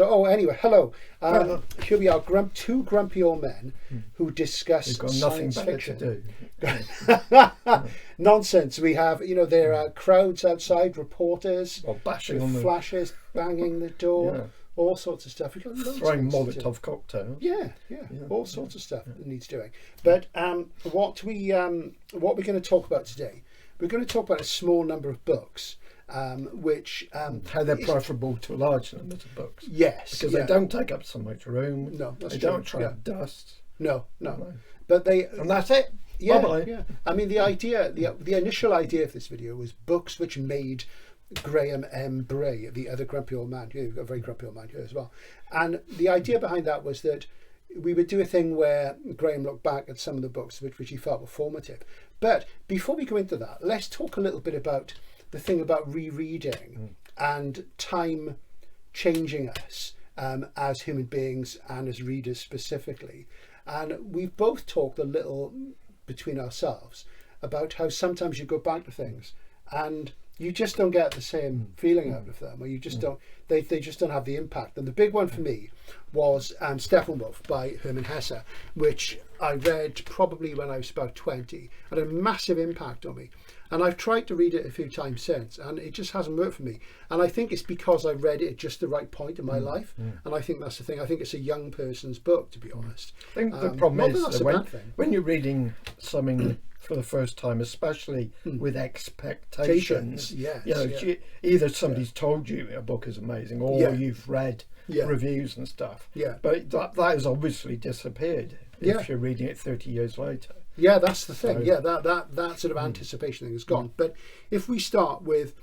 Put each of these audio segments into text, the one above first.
So, anyway, hello. Here we are, two grumpy old men who discuss You've got nothing science better fiction. to do. Nonsense. We have, there are crowds outside, reporters, Or bashing with on the flashes, banging the door, Yeah. all sorts of stuff. We've got loads throwing of things to do. Molotov cocktails. Yeah, all sorts of stuff that needs doing. But what we're going to talk about today, we're going to talk about a small number of books, which How they're preferable to large numbers of books. yes, Because they don't take up so much room. No, that's they true. don't trap dust. No, but they And that's it. yeah, Bye-bye. yeah. I mean, the idea, the initial idea of this video was books which made Graham M. Bray, the other grumpy old man. You've got a very grumpy old man here as well. And the idea behind that was that we would do a thing where Graham looked back at some of the books which he felt were formative. But before we go into that, let's talk a little bit about the thing about rereading and time changing us as human beings and as readers specifically. And we've both talked a little between ourselves about how sometimes you go back to things and you just don't get the same feeling out of them, or you just don't, they just don't have the impact. And the big one for me was Steppenwolf by Hermann Hesse, which I read probably when I was about 20, and had a massive impact on me. And I've tried to read it a few times since, and it just hasn't worked for me. And I think it's because I read it at just the right point in my life. And I think that's the thing. I think it's a young person's book, to be honest. I think the problem is that's that a bad thing. when you're reading something for the first time, especially with expectations, Yes, either somebody's told you a book is amazing, or you've read reviews and stuff. Yeah. But that has obviously disappeared if you're reading it 30 years later. Yeah, that's the thing. So, that sort of anticipation thing is gone. But if we start with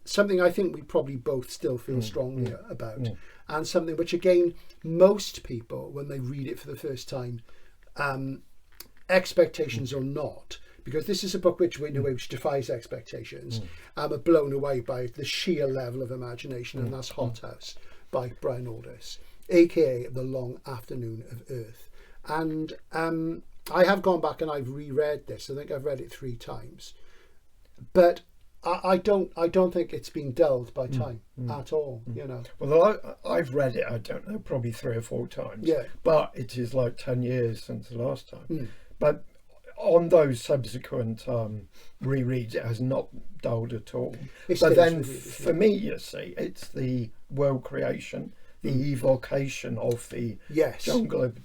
something I think we probably both still feel strongly about, and something which, again, most people, when they read it for the first time, expectations or not, because this is a book which, in a way, which defies expectations, are blown away by the sheer level of imagination, and that's Hothouse by Brian Aldiss, aka The Long Afternoon of Earth. And I have gone back and I've reread this. I think I've read it 3 times, but I don't think it's been dulled by time at all. Well, I've read it, I don't know, probably 3 or 4 times. Yeah. But it is like 10 years since the last time. But on those subsequent rereads, it has not dulled at all. But then for me, you see, it's the world creation, the evocation of the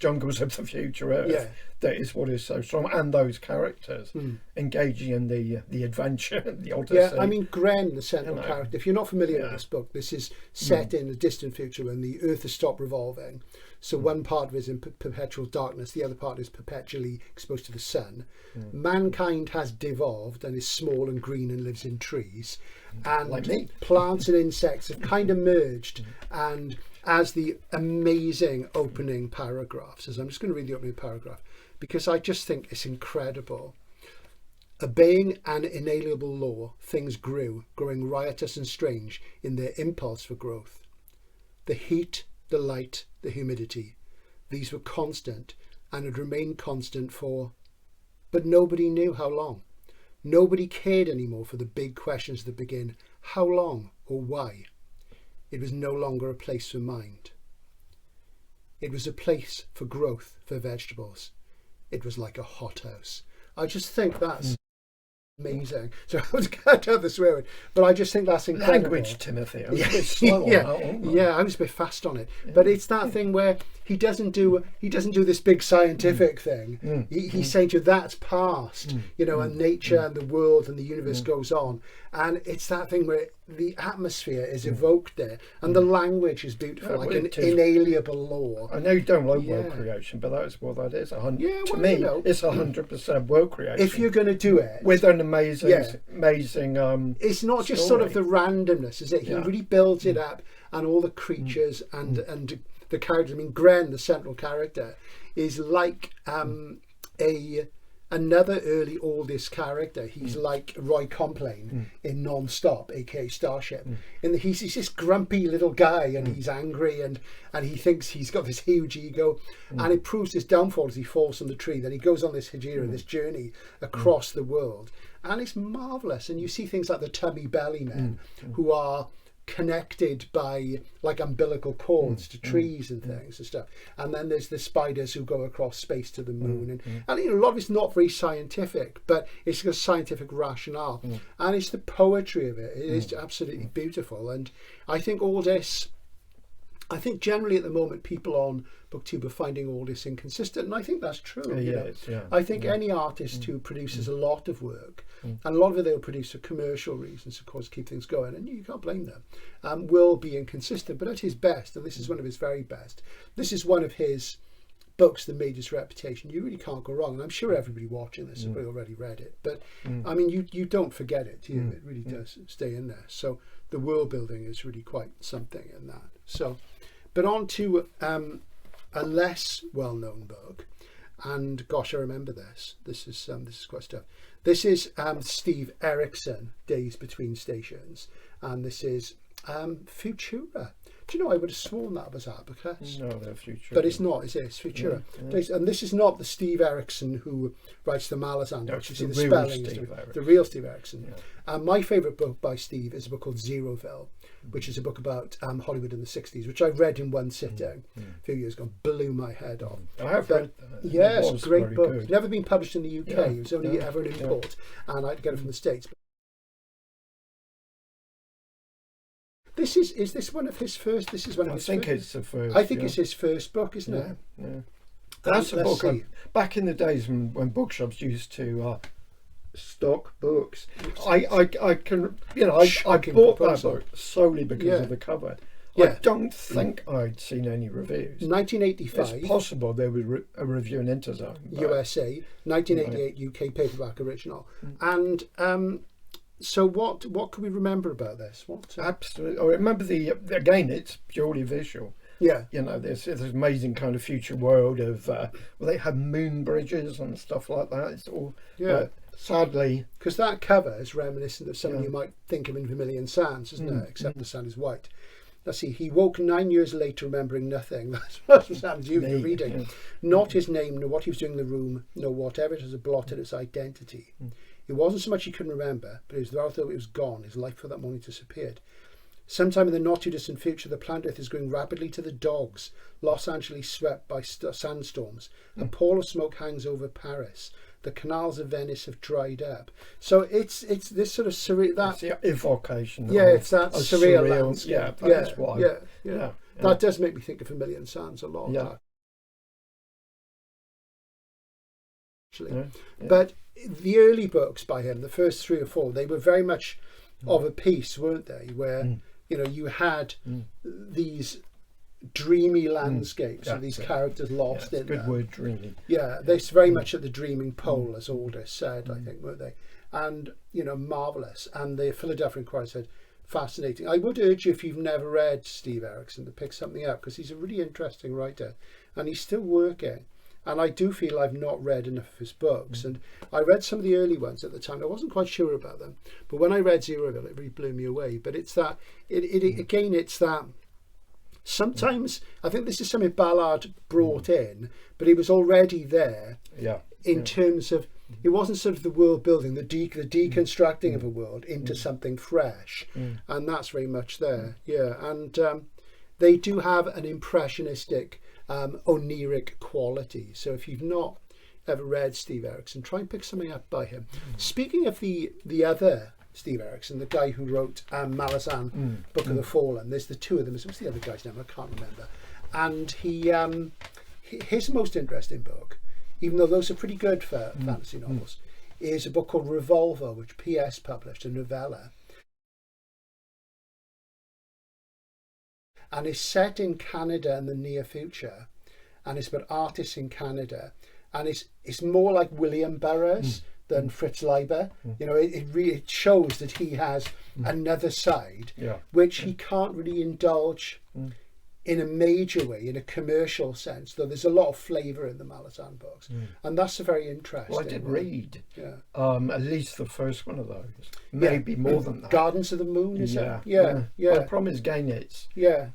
jungles of the future Earth that is what is so strong, and those characters engaging in the adventure, the Odyssey. Yeah, I mean, Gren, the central character, if you're not familiar with this book, this is set in a distant future when the Earth has stopped revolving. So one part of it is in perpetual darkness, the other part is perpetually exposed to the sun. Mankind has devolved and is small and green and lives in trees. And like me. Plants and insects have kind of merged. And as the amazing opening paragraph says, I'm just going to read the opening paragraph because I just think it's incredible. Obeying an inalienable law, things grew, growing riotous and strange in their impulse for growth. The heat, the light, the humidity, these were constant and had remained constant but nobody knew how long. Nobody cared anymore for the big questions that begin, how long or why? It was no longer a place for mind. It was a place for growth, for vegetables. It was like a hothouse. I just think that's amazing. So I was going to have the swear word, but I just think that's incredible. Language, Timothy. I was a bit slow on that one. Yeah, I was a bit fast on it. But it's that thing where he doesn't do this big scientific thing. He's saying to you, that's past, and nature and the world and the universe goes on. And it's that thing where the atmosphere is evoked there, and the language is beautiful, like an inalienable law. I know you don't like world creation, but that's what that is. To me, it's 100% world creation. If you're going to do it with an amazing. It's not just sort of the randomness, is it? He really builds it up, and all the creatures and the characters. I mean, Gren, the central character, is like another early Aldiss character. He's like Roy Complain in Non-Stop, aka Starship. And he's this grumpy little guy, and he's angry, and he thinks he's got this huge ego, and it proves his downfall as he falls from the tree. Then he goes on this hijira, this journey across the world, and it's marvellous. And you see things like the Tubby Belly Men, who are connected by like umbilical cords to trees and things and stuff. And then there's the spiders who go across space to the moon, and you know, a lot of it's not very scientific, but it's got scientific rationale, and it's the poetry of it. It is absolutely beautiful, and I think Aldiss. I think generally at the moment people on BookTube are finding all this inconsistent, and I think that's true. I think any artist who produces a lot of work, and a lot of it they'll produce for commercial reasons, of course, keep things going, and you can't blame them, will be inconsistent. But at his best, and this is one of his very best, this is one of his books that made his reputation. You really can't go wrong, and I'm sure everybody watching this has already read it. But I mean, you don't forget it. It really does stay in there. So the world building is really quite something in that. So, but on to a less well-known book, and gosh, I remember this. This is quite stuff. This is Steve Erickson, Days Between Stations, and this is Futura. Do you know, I would have sworn that was Abacus. No, they're Futura. But it's not, is it? It's Futura. And this is not the Steve Erickson who writes the Malazan books. You see the spelling. The real Steve Erickson. My favourite book by Steve is a book called Zeroville, which is a book about Hollywood in the 60s, which I read in one sitting a few years ago, blew my head off. I have read that. Yes, great book. It's never been published in the UK. It was only ever an import, and I had to get it from the States. This is this one of his first? This is one of his I think first. it's the first. I think it's his first book, isn't it? Yeah. That's a book. Back in the days when bookshops used to stock books, I can, you know, I bought that book solely because of the cover. I don't think I'd seen any reviews. 1985. It's possible there was a review in Interzone. USA. 1988 UK paperback original. And so what can we remember about this? Absolutely. I remember again, it's purely visual. Yeah. You know, there's this amazing kind of future world of they have moon bridges and stuff like that. It's all sadly, because that cover is reminiscent of something you might think of in Vermilion Sands, isn't it? Except the sand is white. Let's see. He woke 9 years later, remembering nothing. That's what happened to you in reading. Yeah. Not his name, nor what he was doing in the room, nor whatever it has blotted its identity. It wasn't so much he couldn't remember, but it was rather it was gone. His life for that morning disappeared. Sometime in the not too distant future, the planet Earth is going rapidly to the dogs. Los Angeles swept by sandstorms. A pall of smoke hangs over Paris. The canals of Venice have dried up. So it's this sort of surreal. That it's the evocation. It's that surreal landscape. Yeah, that's why. Yeah. That does make me think of Vermilion Sands a lot. Yeah. Actually, but the early books by him, the first 3 or 4, they were very much of a piece, weren't they? Where you know you had these dreamy landscapes of these characters lost in good word, dreamy. Yeah, they're very much at the dreaming pole, as Aldiss said, I think, weren't they? And you know, marvelous. And the Philadelphia Inquirer said, fascinating. I would urge you, if you've never read Steve Erickson, to pick something up, because he's a really interesting writer, and he's still working. And I do feel I've not read enough of his books. And I read some of the early ones at the time. I wasn't quite sure about them. But when I read Zeroville, it really blew me away. But it's that, again, it's that, sometimes, I think this is something Ballard brought in, but it was already there in terms of, it wasn't sort of the world building, the deconstructing of a world into something fresh. And that's very much there. And they do have an impressionistic, oniric quality. So if you've not ever read Steve Erickson, try and pick something up by him. Speaking of the other Steve Erickson, the guy who wrote Malazan, Book of the Fallen, there's the two of them. What's the other guy's name? I can't remember. And his most interesting book, even though those are pretty good for fantasy novels, is a book called Revolver, which PS published, a novella. And is set in Canada in the near future, and it's about artists in Canada, and it's more like William Burroughs than Fritz Leiber. You know, it shows that he has another side, which he can't really indulge in a major way, in a commercial sense, though there's a lot of flavour in the Malazan books. And that's a very interesting. Well, I did read at least the first one of those, maybe more than that. Gardens of the Moon, is it? Yeah. The problem is, again,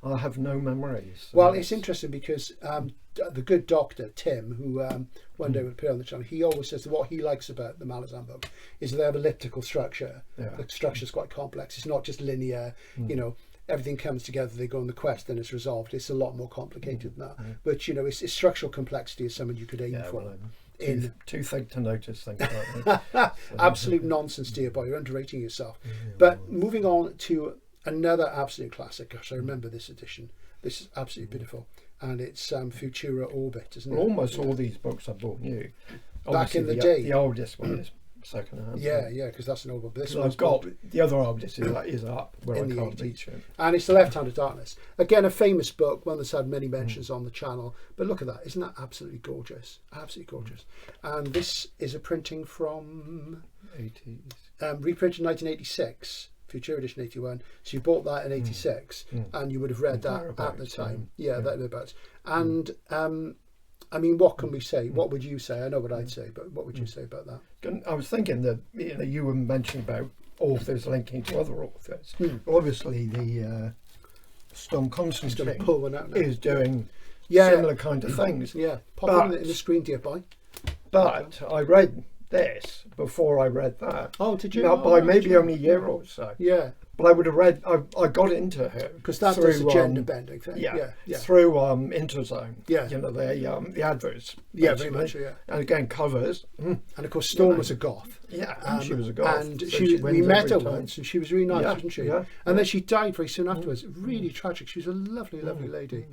I have no memories. Well, it's interesting because the good doctor, Tim, who one day will appear on the channel, he always says that what he likes about the Malazan book is that they have elliptical structure. The structure is quite complex. It's not just linear, you know. everything comes together, they go on the quest, and it's resolved. It's a lot more complicated than that. But you know, it's structural complexity is something you could aim for. Well, too thick to notice things like that. Absolute nonsense, dear boy. You're underrating yourself. But moving on to another absolute classic. Gosh, I remember this edition. This is absolutely beautiful, and it's Futura Orbit, isn't it? Almost all these books I bought new. Back in the day, the oldest one is second hand. Yeah, because that's an old one. But this I've got the other oldest is up where in I the can't 80s. reach it. And it's The Left Hand of Darkness. Again, a famous book, one that's had many mentions on the channel. But look at that. Isn't that absolutely gorgeous? Absolutely gorgeous. And this is a printing from 80s. reprinted in 1986. Future edition 81. So you bought that in 86 and you would have read that at the time. Yeah, thereabouts. And I mean, what can we say? What would you say? I know what I'd say, but what would you say about that? I was thinking that you were mentioning about authors linking to other authors. Obviously, the Storm Constantine pull one out now. is doing similar kind of things. Yeah, pop it in the screen, dear boy. But I read this before I read that. Oh, did you? Not by maybe only a year or so. Yeah. But I would have read. I got into her because that was a gender bending thing. Yeah. Through Interzone. Yeah. You know the adverts. Yeah, very much. Yeah. And again covers. And of course, Storm was a goth. Yeah, she was a goth. And we met her once, and she was really nice, wasn't she? Yeah. And then she died very soon afterwards. Really tragic. She was a lovely, lovely lady.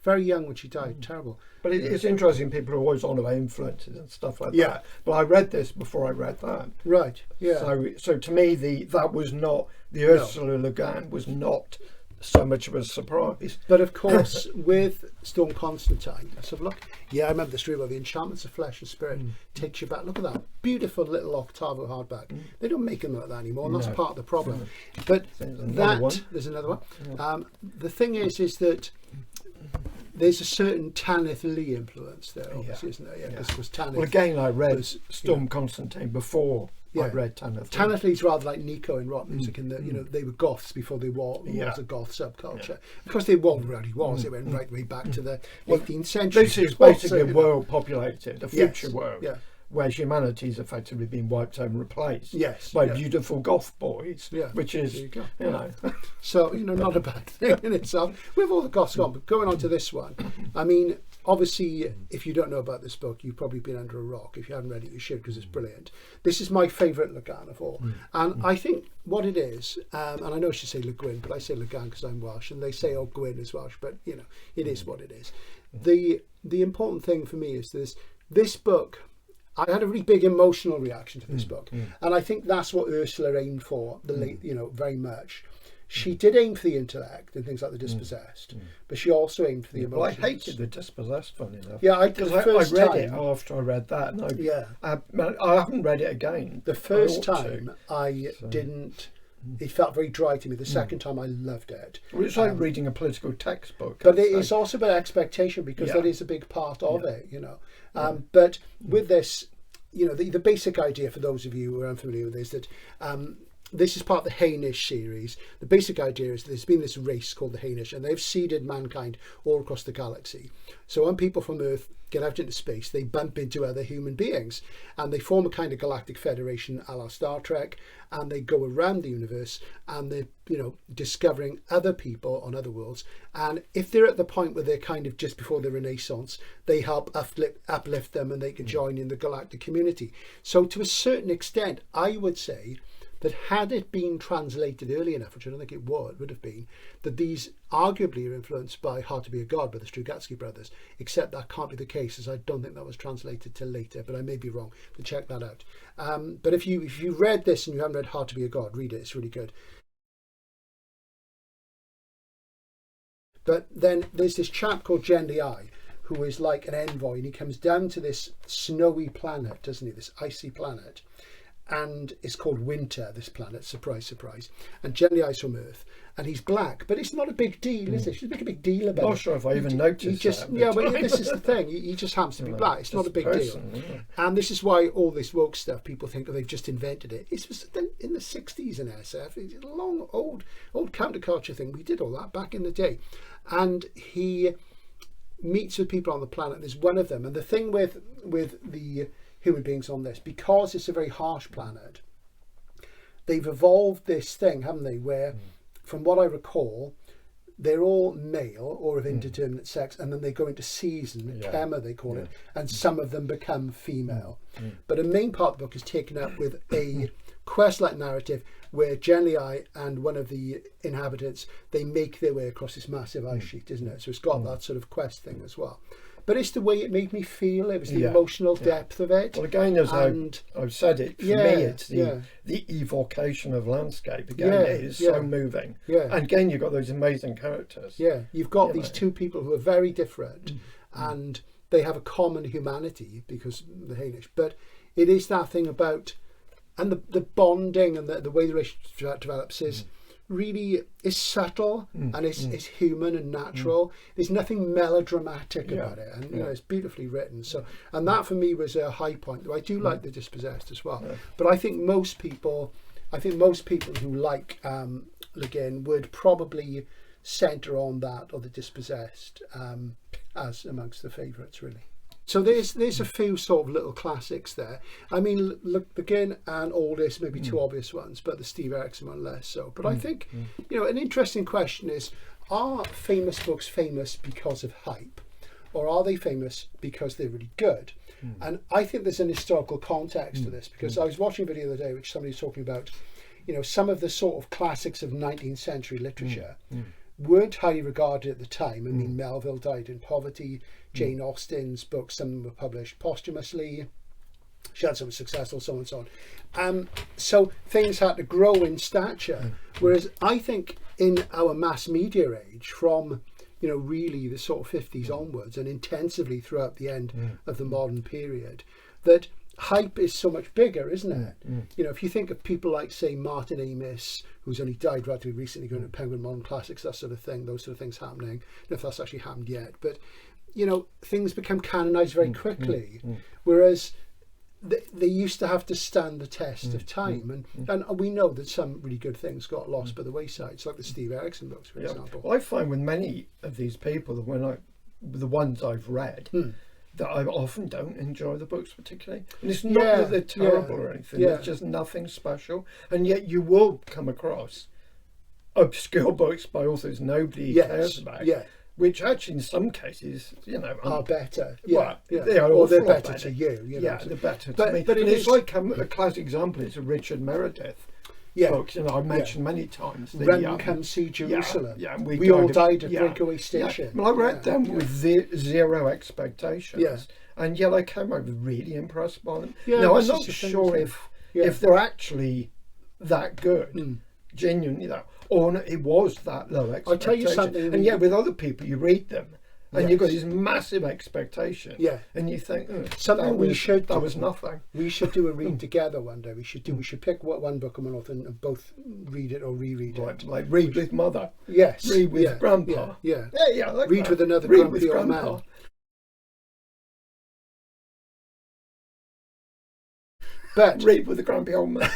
Very young when she died. Terrible. But it's interesting. People are always on about influences and stuff like that. But I read this before I read that. Right. Yeah. So to me, that was not the Ursula Le Guin was not so much of a surprise. But of course, with Storm Constantine, let's have a look. Yeah, I remember the story about the enchantments of flesh and spirit takes you back. Look at that beautiful little octavo hardback. They don't make them like that anymore, and that's part of the problem. But there's another one. Yeah. The thing is that there's a certain Tanith Lee influence there, obviously, isn't there? Yeah, because Tanith. Well, again, I read Storm Constantine before I read Tanith. Tanith Lee's rather like Nico in rock music, in that they were goths before they was a goth subculture. Yeah. Because they really was. They went right way back to the 18th century. This is basically a world populated, a future world. Yeah. Where humanity's effectively been wiped out and replaced by beautiful goth boys, which is, you know. So, not a bad thing in itself. With all the goths gone, but going on to this one, I mean, obviously, if you don't know about this book, you've probably been under a rock. If you haven't read it, you should, because it's brilliant. This is my favourite Le Guin of all. And I think what it is, and I know I should say Le Guin, but I say Le Guin because I'm Welsh, and they say, oh, Gwyn is Welsh, but, it is what it is. The important thing for me is this book. I had a really big emotional reaction to this book, and I think that's what Ursula aimed for. Very much. She did aim for the intellect and things like the dispossessed, but she also aimed for the emotions. Well, I hated the dispossessed, funny enough. Yeah, because I read it after I read that. And I haven't read it again. The first time I didn't. It felt very dry to me. The second time I loved it. Well, it's like reading a political textbook. But it is also about expectation, because that is a big part of it, But with this, the basic idea, for those of you who are unfamiliar with this, that this is part of the Hainish series. The basic idea is that there's been this race called the Hainish, and they've seeded mankind all across the galaxy. So when people from Earth get out into space, they bump into other human beings, and they form a kind of galactic federation a la Star Trek, and they go around the universe, and they're discovering other people on other worlds. And if they're at the point where they're kind of just before the Renaissance, they help uplift them, and they can join in the galactic community. So to a certain extent, I would say that had it been translated early enough, which I don't think it would have been, that these arguably are influenced by Hard to Be a God by the Strugatsky brothers, except that can't be the case, as I don't think that was translated till later, but I may be wrong, to check that out. But if you read this and you haven't read Hard to Be a God, read it, it's really good. But then there's this chap called Cherryh, who is like an envoy, and he comes down to this snowy planet, doesn't he, this icy planet. And it's called Winter, this planet, surprise, surprise. And Cherryh's from Earth, and he's black, but it's not a big deal, is it? She make a big deal about it. Not sure if I even noticed that. Yeah, but this is the thing. He just happens to be black. It's not a big deal. Yeah. And this is why all this woke stuff, people think, they've just invented it. It was in the 60s in SF. It's a long, old counterculture thing. We did all that back in the day. And he meets with people on the planet. There's one of them. And the thing with the human beings on this, because it's a very harsh planet, they've evolved this thing, haven't they, where from what I recall, they're all male or of indeterminate sex, and then they go into season, chema they call it, and some of them become female. But a main part of the book is taken up with a quest-like narrative where generally and one of the inhabitants, they make their way across this massive ice sheet, isn't it? So it's got that sort of quest thing as well. But it's the way it made me feel. It was the emotional depth of it. Well, again, as I've said it, for me, it's the evocation of landscape. Again, it is so moving. Yeah. And again, you've got those amazing characters. Yeah, you've got these two people who are very different, and they have a common humanity because they're Danish. But it is that thing about, and the bonding and the way the relationship develops is really is subtle and it's human and natural. There's nothing melodramatic about it, and you know, it's beautifully written. So, and that for me was a high point. Though I do like The Dispossessed as well, but I think most people who like Le Guin would probably centre on that or The Dispossessed as amongst the favourites, really. So there's a few sort of little classics there. I mean, look, Le Guin and Aldiss may be two obvious ones, but the Steve Erickson one less so. But I think, you know, an interesting question is, are famous books famous because of hype? Or are they famous because they're really good? And I think there's an historical context to this, because I was watching a video the other day which somebody was talking about, you know, some of the sort of classics of 19th century literature weren't highly regarded at the time. I mean, Melville died in poverty. Jane Austen's books, some of them were published posthumously. She had some successful, so on and so on. So things had to grow in stature. Whereas I think in our mass media age, from, you know, really the sort of 50s onwards and intensively throughout the end of the modern period, that hype is so much bigger, isn't it? You know, if you think of people like, say, Martin Amis, who's only died relatively recently, going to Penguin Modern Classics, that sort of thing, those sort of things happening. I don't know if that's actually happened yet, but, you know, things become canonized very quickly, whereas they used to have to stand the test of time. And we know that some really good things got lost by the wayside. It's like the Steve Erickson books, for example. Well, I find with many of these people, that the ones I've read, that I often don't enjoy the books particularly. And it's not that they're terrible or anything, there's just nothing special. And yet you will come across obscure books by authors nobody cares about, which actually in some cases, you know, are better. They are, or they're better to you. You know, they're better to me. But it's like a classic example is a Richard Meredith. Books, you know, I've mentioned many times. Run, Come See Jerusalem. And we all died at Breakaway Station. Well, I read them with zero expectations, and yet I came over really impressed by them. Now, I'm not sure if they're actually that good, genuinely that, or it was that low expectation. I'll tell you something. And yet with other people, you read them, and you've got this massive expectation, and you think something that was nothing. We should do a read together one day. We should pick one book and one author and both read it or reread it. Like read with mother. Yes. Read with grandpa. Like read with another grumpy old man. But read with the grumpy old man.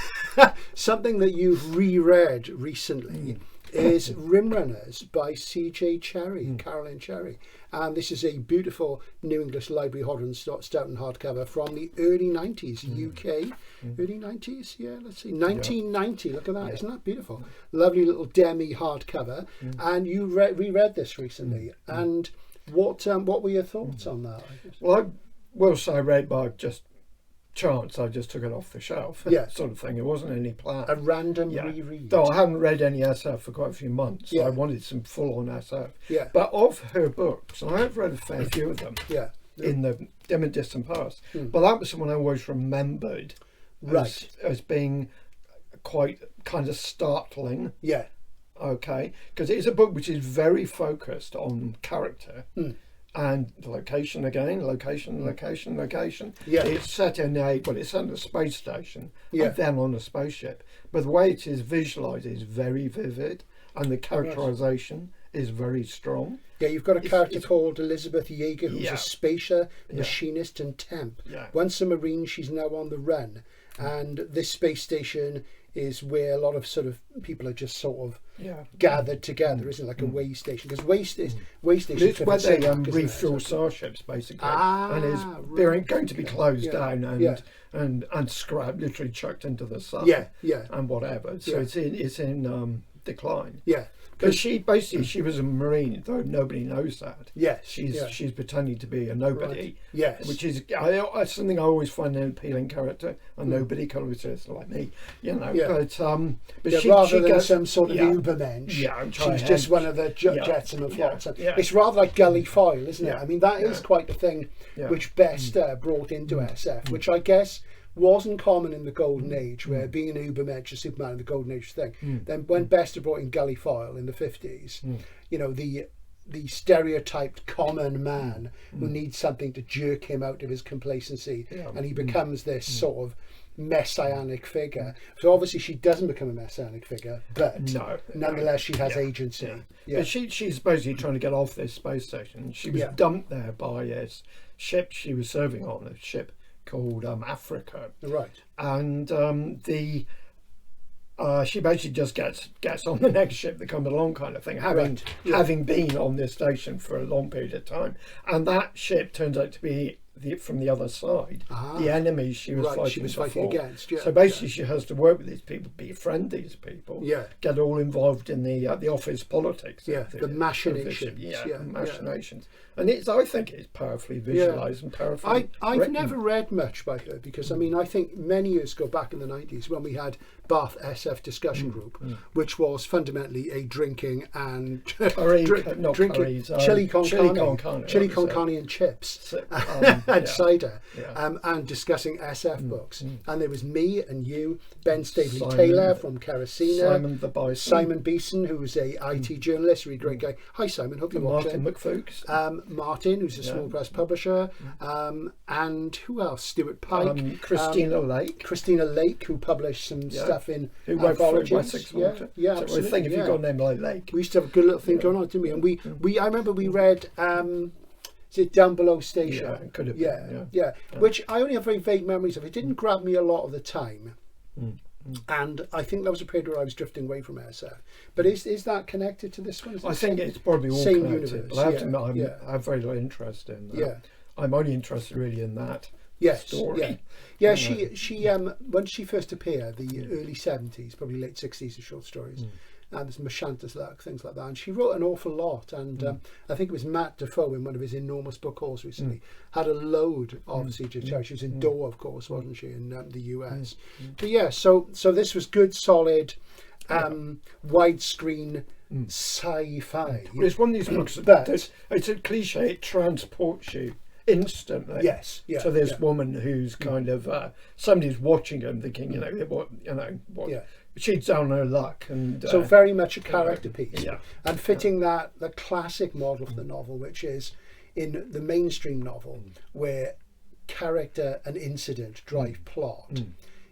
Something that you've reread recently is Rimrunners by C.J. Cherryh, Caroline Cherryh. And this is a beautiful New English Library Hodder Stoughton hardcover from the early 90s, UK. Early 90s? Yeah, let's see. 1990, look at that. Isn't that beautiful? Lovely little demi hardcover. And you reread this recently. And what were your thoughts on that? Well, I will say I read by just chance. I just took it off the shelf, sort of thing. It wasn't any plan. A random reread. Though I haven't read any SF for quite a few months. So I wanted some full-on SF. But of her books, and I have read a fair few of them in the dim and distant past, but that was someone I always remembered as being quite kind of startling. Okay, because it's a book which is very focused on character. And the location again, location. It's set in it's set in a space station and then on a spaceship. But the way it is visualised is very vivid, and the characterisation is very strong. Yeah, you've got a character called Elizabeth Yeager, who's a spacer, machinist and temp. Once a Marine, she's now on the run. And this space station is where a lot of sort of people are just sort of gathered together, isn't it? Like a way station, because way station. It's where they refuel starships basically, and is going to be closed down and scrapped, literally chucked into the sun. And whatever. So it's in decline. Yeah. Because she was a Marine, though nobody knows that. Yes. She's pretending to be a nobody. Right. Yes. Which is something I always find an appealing character. A nobody character like me, you know. Yeah. But rather than some sort of Ubermensch, she's just hench. one of the Jetsam of Flots. Yeah. It's rather like Gully Foyle, isn't it? I mean, that is quite the thing which Bester brought into SF, which I guess wasn't common in the Golden Age, where being an Ubermensch, a Superman in the Golden Age thing. Then when Bester brought in Gully Foyle in the 50s, you know, the stereotyped common man who needs something to jerk him out of his complacency, and he becomes this sort of messianic figure. So obviously she doesn't become a messianic figure, but nonetheless she has agency. But she's supposedly trying to get off this space station. She was dumped there by a ship she was serving on, a ship called Africa, right? And she basically just gets on the next ship that comes along, kind of thing, having been on this station for a long period of time, and that ship turns out to be from the other side, the enemies she was fighting against. So basically, she has to work with these people, befriend these people, get all involved in the office politics, the machinations, machinations. And I think it's powerfully visualised and powerfully. I've never read much by her because I mean I think many years ago back in the 90s when we had Bath SF discussion group, which was fundamentally a drinking and drinking chili con carne and chips and cider and discussing SF books. And there was me and you, Ben Staveley Taylor from Kerosena, Simon Beeson, who was a IT journalist, really great guy. Hi Simon, hope you're watching. Martin McFookes. Martin, who's a small press publisher, and who else? Stuart Pike, Christina Lake, who published some stuff in who wrote for Wessex Water. So I think if you've got a name like Lake, we used to have a good little thing going on, didn't we? And I remember we read. Is it Down Below Station? Yeah, it could have been. Which I only have very vague memories of. It didn't grab me a lot of the time. And I think that was a period where I was drifting away from SF. But is that connected to this one? I think it's probably all same connected. universe. But I have to admit, I have very little interest in that. Yeah. I'm only interested really in that story. Yeah. She when she first appeared, the early 70s, probably late 60s, of short stories. And there's Machanta's Luck, things like that. And she wrote an awful lot. And I think it was Matt Defoe in one of his enormous book hauls recently had a load of CJ Cherryh. She was in Door, of course, wasn't she, in the US. But so this was good, solid, widescreen sci-fi. Well, it's one of these books that it's a cliche. It transports you instantly. Yes. Yeah. So this woman who's kind of somebody's watching her and thinking, what. She's down her luck, and so very much a character piece, and fitting the classic model for the novel, which is in the mainstream novel where character and incident drive plot.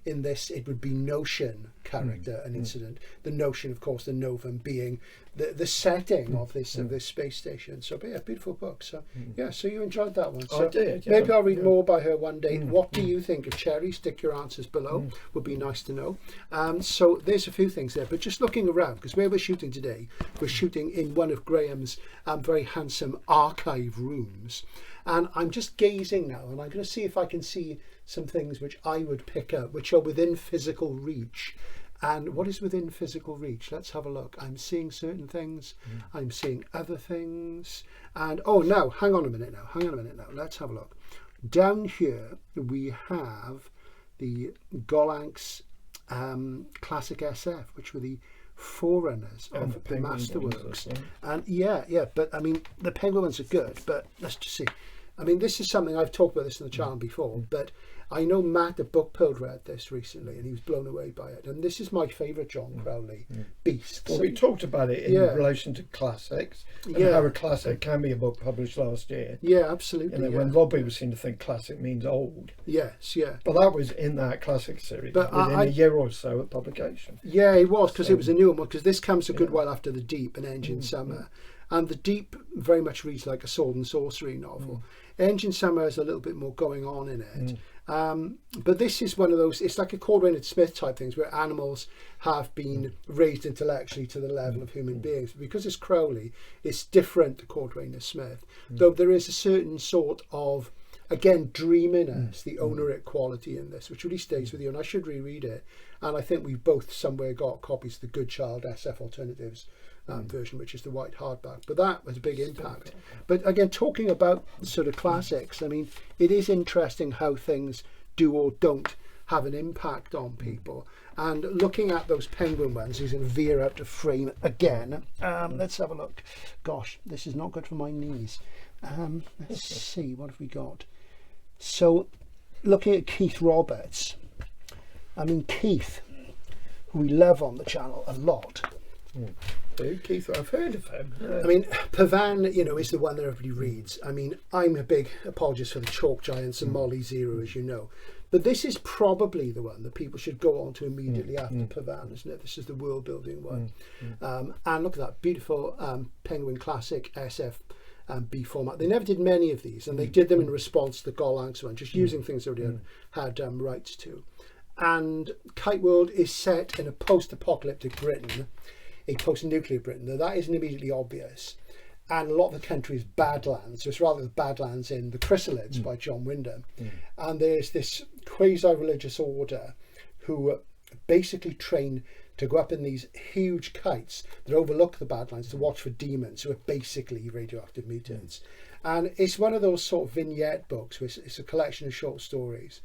In this, it would be notion, character, and incident. The notion, of course, the novum being the setting of this space station. So, but beautiful book. So, so you enjoyed that one. So I did. Yeah. Maybe I'll read more by her one day. What do you think of Cherryh? Stick your answers below. Would be nice to know. So there's a few things there, but just looking around, because where we're shooting today, we're shooting in one of Graham's very handsome archive rooms. And I'm just gazing now, and I'm going to see if I can see some things which I would pick up, which are within physical reach. And what is within physical reach? Let's have a look. I'm seeing certain things. I'm seeing other things. And, no, hang on a minute now. Let's have a look. Down here, we have the Gollancz Classic SF, which were the forerunners of the Masterworks. And but I mean, the Penguin ones are good, but let's just see. I mean, this is something I've talked about this in the channel before, but I know Matt at Bookpilled read this recently and he was blown away by it. And this is my favourite John Crowley Beast. Well, we talked about it in relation to classics and how a classic can be a book published last year. Yeah, absolutely. When a lot of people seem to think classic means old. Yes, yeah. But that was in that classic series within a year or so of publication. Yeah, it was, because it was a new one, because this comes a good while after The Deep and Engine Summer. And The Deep very much reads like a sword and sorcery novel. Engine Summer has a little bit more going on in it. But this is one of those, it's like a Cordwainer Smith type things where animals have been raised intellectually to the level of human beings. Because it's Crowley, it's different to Cordwainer Smith, though there is a certain sort of again, dreaminess, the owner-it quality in this, which really stays with you. And I should reread it. And I think we've both somewhere got copies of the Good Child SF Alternatives version, which is the white hardback. But that was a big impact. But again, talking about sort of classics, I mean, it is interesting how things do or don't have an impact on people. And looking at those Penguin ones, he's going to veer out of frame again. Let's have a look. Gosh, this is not good for my knees. Let's see, what have we got? So, looking at Keith Roberts. I mean, Keith, who we love on the channel a lot. Keith, I've heard of him. I mean, Pavan, you know, is the one that everybody reads. I mean, I'm a big apologist for the Chalk Giants and Molly Zero, as you know. But this is probably the one that people should go on to immediately after Pavan, isn't it? This is the world building one. And look at that beautiful Penguin Classic SF B format. They never did many of these, and they did them in response to the Golanx one, just using things they already had rights to. And Kite World is set in a post-apocalyptic Britain, a post-nuclear Britain. Now that isn't immediately obvious. And a lot of the country is Badlands, so it's rather the Badlands in The Chrysalids by John Wyndham. And there's this quasi-religious order who basically train to go up in these huge kites that overlook the Badlands to watch for demons who are basically radioactive mutants. And it's one of those sort of vignette books, where it's a collection of short stories.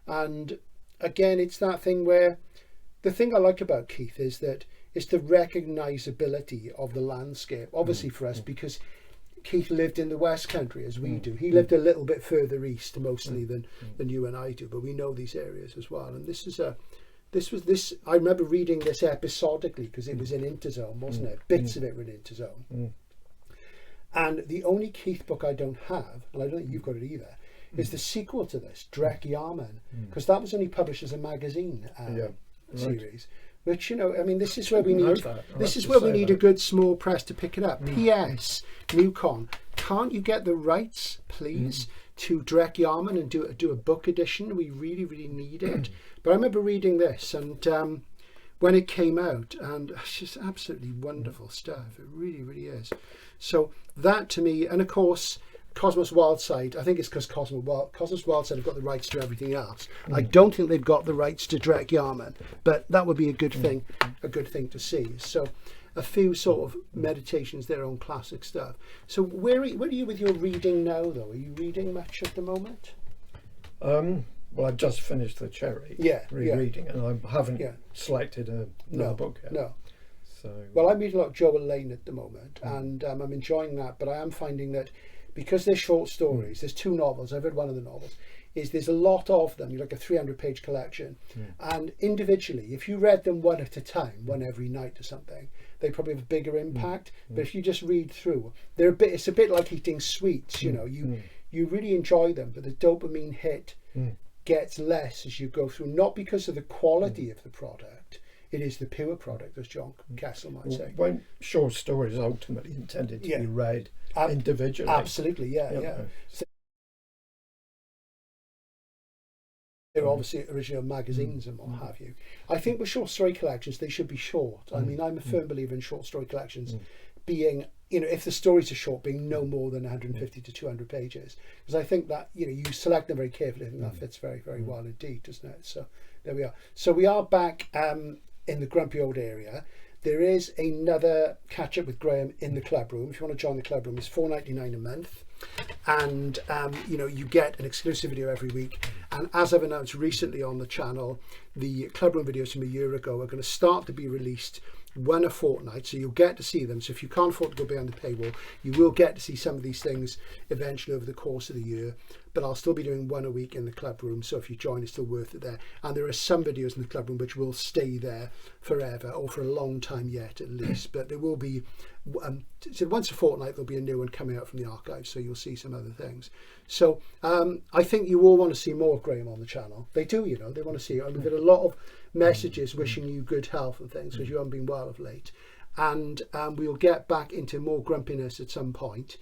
And again, it's that thing where the thing I like about Keith is that it's the recognisability of the landscape, obviously for us, because Keith lived in the West Country as we do. He lived a little bit further east mostly than you and I do, but we know these areas as well. And I remember reading this episodically because it was in Interzone, wasn't it? Bits of it were in Interzone. And the only Keith book I don't have, and I don't think you've got it either, is the sequel to this, Drek Yarman, because that was only published as a magazine series. Which, you know, I mean, this is where we need. This is where we need a good small press to pick it up. P.S. Newcon, can't you get the rights, please, to Drek Yarman and do a book edition? We really, really need it. But I remember reading this, and when it came out, and it's just absolutely wonderful stuff. It really, really is. So that to me, and of course, Cosmos Wildside, I think it's because Cosmos Wildside have got the rights to everything else. I don't think they've got the rights to Drek Yarman, but that would be a good thing to see. So a few sort of meditations there on classic stuff. So where are you with your reading now, though? Are you reading much at the moment? Well, I've just finished the Cherryh rereading, and I haven't selected another book yet. No. So, well, I'm reading a lot of Joel Lane at the moment, and I'm enjoying that, but I am finding that because they're short stories, there's 2 novels, I've read one of the novels, there's a lot of them, like a 300-page collection, and individually, if you read them one at a time, one every night or something, they probably have a bigger impact. But if you just read through, it's a bit like eating sweets, you know, you really enjoy them, but the dopamine hit gets less as you go through, not because of the quality of the product, it is the pure product, as John Kessel might say. When short stories are ultimately intended to be read individually. Absolutely, So they're obviously original magazines and what have you. I think with short story collections, they should be short. I mean, I'm a firm believer in short story collections being, you know, if the stories are short, being no more than 150 to 200 pages. Because I think that, you know, you select them very carefully, and that fits very, very well indeed, doesn't it? So there we are. So we are back in the grumpy old area. There is another catch up with Graham in the club room. If you want to join the club room, it's $4.99 a month, and you know, you get an exclusive video every week. And as I've announced recently on the channel, the club room videos from a year ago are going to start to be released one a fortnight, so you'll get to see them. So if you can't afford to go behind the paywall, you will get to see some of these things eventually over the course of the year. But I'll still be doing one a week in the club room, so if you join, it's still worth it there. And there are some videos in the club room which will stay there forever, or for a long time yet at least. But there will be, so once a fortnight, there'll be a new one coming out from the archives, so you'll see some other things. So I think you all want to see more of Graham on the channel. They do, you know, they want to see you. And we've had a lot of messages wishing you good health and things, because you haven't been well of late. And we'll get back into more grumpiness at some point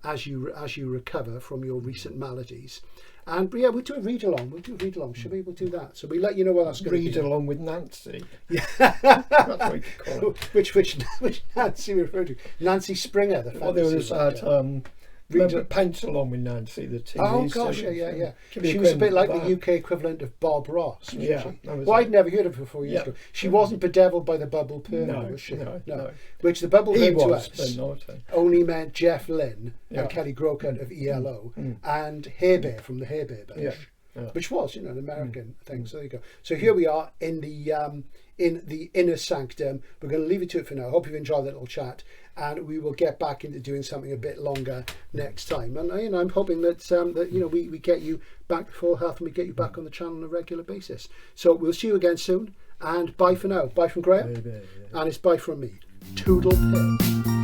as you recover from your recent maladies. And yeah, we'll do a read along. Should we? We'll do that. So we let you know what that's going to be. Read along with Nancy. Yeah. That's what you call it. Which Nancy referred to? Nancy Springer, the fantasy there was that Remember Pencil On with Nancy, the TV Oh gosh, series? yeah. Give me She was a bit like that. the UK equivalent of Bob Ross. wasn't Yeah, she? that was Well, it. I'd never heard of her before years Yeah. ago. She wasn't bedeviled by the bubble perm, No, was she? no. Which the bubble He perm to was, us but not her. only meant Jeff Lynne Yeah. and Kelly Grocut of ELO and Hair Bear from the Hair Bear Bunch. Yeah. Yeah. Which was, an American thing. So there you go. So here we are in the inner sanctum. We're going to leave it to it for now. I hope you've enjoyed that little chat, and we will get back into doing something a bit longer next time. And I'm hoping that we get you back to full health and we get you back on the channel on a regular basis. So we'll see you again soon, and bye for now. Bye from Graham, and it's bye from me. Toodle pip.